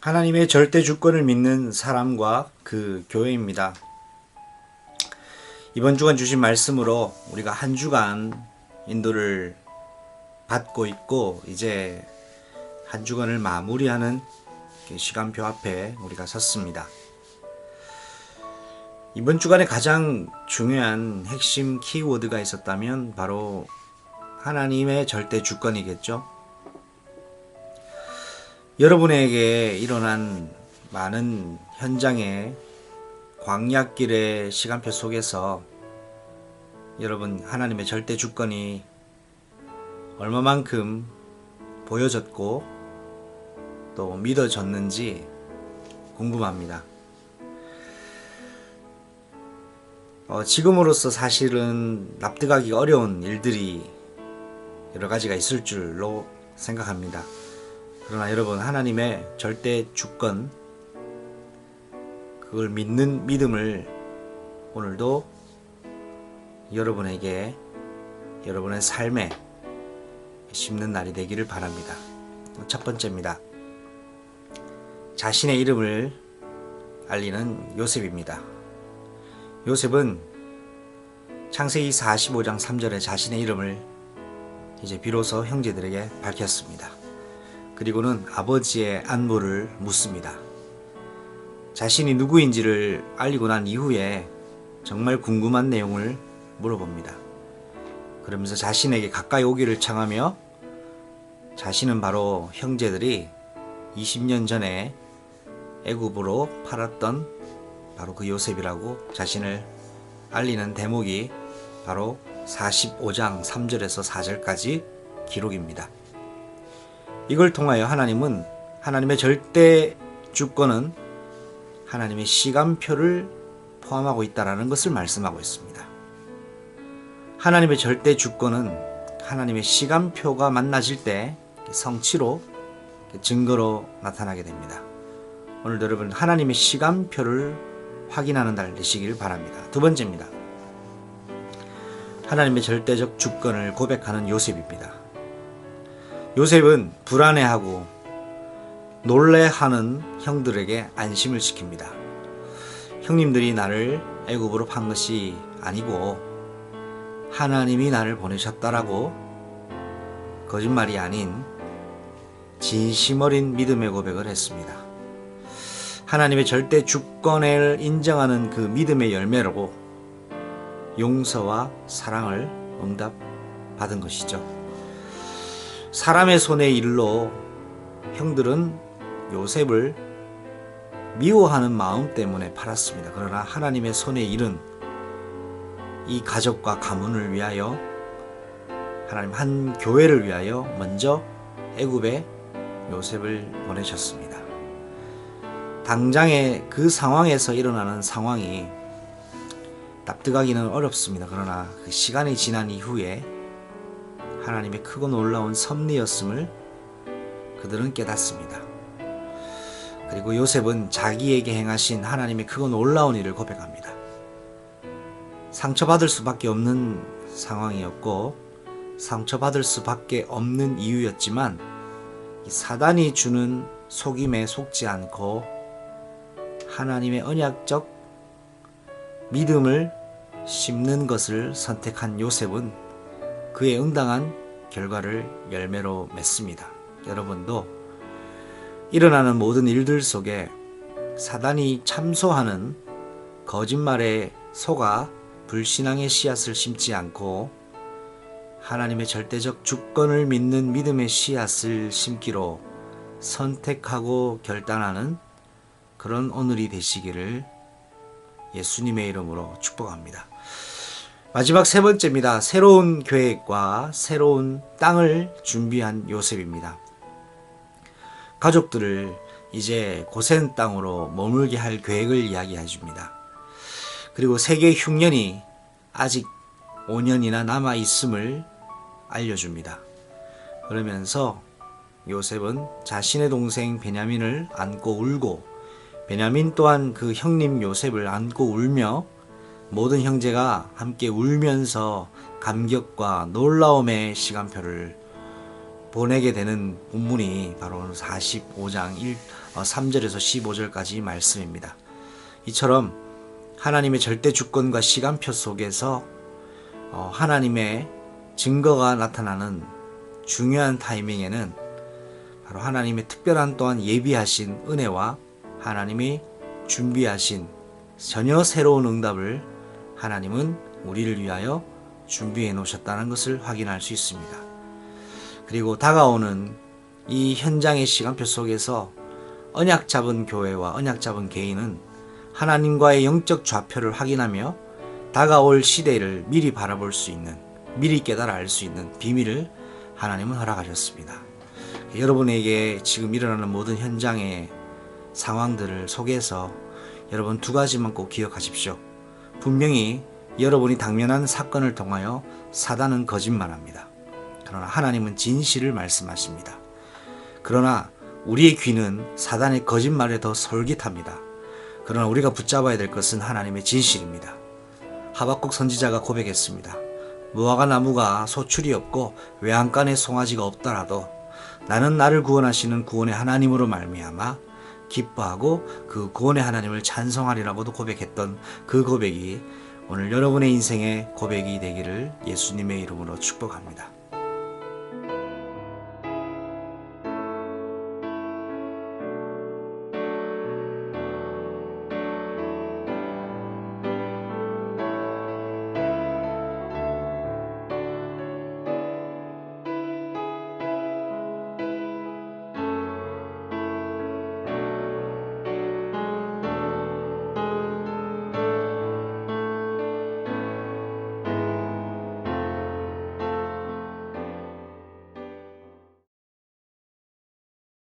하나님의 절대 주권을 믿는 사람과 그 교회입니다. 이번 주간 주신 말씀으로 우리가 한 주간 인도를 받고 있고, 이제 한 주간을 마무리하는 시간표 앞에 우리가 섰습니다. 이번 주간에 가장 중요한 핵심 키워드가 있었다면 바로 하나님의 절대 주권이겠죠. 여러분에게 일어난 많은 현장의 광야길의 시간표 속에서 여러분 하나님의 절대 주권이 얼마만큼 보여졌고 또 믿어졌는지 궁금합니다. 지금으로서 사실은 납득하기 어려운 일들이 여러 가지가 있을 줄로 생각합니다. 그러나 여러분, 하나님의 절대 주권, 그걸 믿는 믿음을 오늘도 여러분에게, 여러분의 삶에 심는 날이 되기를 바랍니다. 첫 번째입니다. 자신의 이름을 알리는 요셉입니다. 요셉은 창세기 45장 3절에 자신의 이름을 이제 비로소 형제들에게 밝혔습니다. 그리고는 아버지의 안부를 묻습니다. 자신이 누구인지를 알리고 난 이후에 정말 궁금한 내용을 물어봅니다. 그러면서 자신에게 가까이 오기를 청하며, 자신은 바로 형제들이 20년 전에 애굽으로 팔았던 바로 그 요셉이라고 자신을 알리는 대목이 바로 45장 3절에서 4절까지 기록입니다. 이걸 통하여 하나님은, 하나님의 절대 주권은 하나님의 시간표를 포함하고 있다는 것을 말씀하고 있습니다. 하나님의 절대 주권은 하나님의 시간표가 만나질 때 성취로, 증거로 나타나게 됩니다. 오늘도 여러분 하나님의 시간표를 확인하는 날 되시길 바랍니다. 두 번째입니다. 하나님의 절대적 주권을 고백하는 요셉입니다. 요셉은 불안해하고 놀래하는 형들에게 안심을 시킵니다. 형님들이 나를 애굽으로 판 것이 아니고 하나님이 나를 보내셨다라고 거짓말이 아닌 진심 어린 믿음의 고백을 했습니다. 하나님의 절대 주권을 인정하는 그 믿음의 열매로 용서와 사랑을 응답받은 것이죠. 사람의 손의 일로 형들은 요셉을 미워하는 마음 때문에 팔았습니다. 그러나 하나님의 손의 일은 이 가족과 가문을 위하여, 하나님 한 교회를 위하여 먼저 애굽에 요셉을 보내셨습니다. 당장의 그 상황에서 일어나는 상황이 납득하기는 어렵습니다. 그러나 그 시간이 지난 이후에 하나님의 크고 놀라운 섭리였음을 그들은 깨닫습니다. 그리고 요셉은 자기에게 행하신 하나님의 크고 놀라운 일을 고백합니다. 상처받을 수밖에 없는 상황이었고 상처받을 수밖에 없는 이유였지만, 사단이 주는 속임에 속지 않고 하나님의 언약적 믿음을 심는 것을 선택한 요셉은 그에 응당한 결과를 열매로 맺습니다. 여러분도 일어나는 모든 일들 속에 사단이 참소하는 거짓말에 속아 불신앙의 씨앗을 심지 않고 하나님의 절대적 주권을 믿는 믿음의 씨앗을 심기로 선택하고 결단하는 그런 오늘이 되시기를 예수님의 이름으로 축복합니다. 마지막 세 번째입니다. 새로운 계획과 새로운 땅을 준비한 요셉입니다. 가족들을 이제 고센 땅으로 머물게 할 계획을 이야기해 줍니다. 그리고 세계 흉년이 아직 5년이나 남아 있음을 알려줍니다. 그러면서 요셉은 자신의 동생 베냐민을 안고 울고, 베냐민 또한 그 형님 요셉을 안고 울며 모든 형제가 함께 울면서 감격과 놀라움의 시간표를 보내게 되는 본문이 바로 45장 3절에서 15절까지 말씀입니다. 이처럼 하나님의 절대 주권과 시간표 속에서 하나님의 증거가 나타나는 중요한 타이밍에는 바로 하나님의 특별한 또한 예비하신 은혜와 하나님이 준비하신 전혀 새로운 응답을 하나님은 우리를 위하여 준비해 놓으셨다는 것을 확인할 수 있습니다. 그리고 다가오는 이 현장의 시간표 속에서 언약 잡은 교회와 언약 잡은 개인은 하나님과의 영적 좌표를 확인하며 다가올 시대를 미리 바라볼 수 있는, 미리 깨달아 알 수 있는 비밀을 하나님은 허락하셨습니다. 여러분에게 지금 일어나는 모든 현장의 상황들을 속에서 여러분 두 가지만 꼭 기억하십시오. 분명히 여러분이 당면한 사건을 통하여 사단은 거짓말합니다. 그러나 하나님은 진실을 말씀하십니다. 그러나 우리의 귀는 사단의 거짓말에 더 솔깃합니다. 그러나 우리가 붙잡아야 될 것은 하나님의 진실입니다. 하박국 선지자가 고백했습니다. 무화과 나무가 소출이 없고 외양간에 송아지가 없더라도 나는 나를 구원하시는 구원의 하나님으로 말미암아 기뻐하고 그 구원의 하나님을 찬송하리라고도 고백했던 그 고백이 오늘 여러분의 인생의 고백이 되기를 예수님의 이름으로 축복합니다.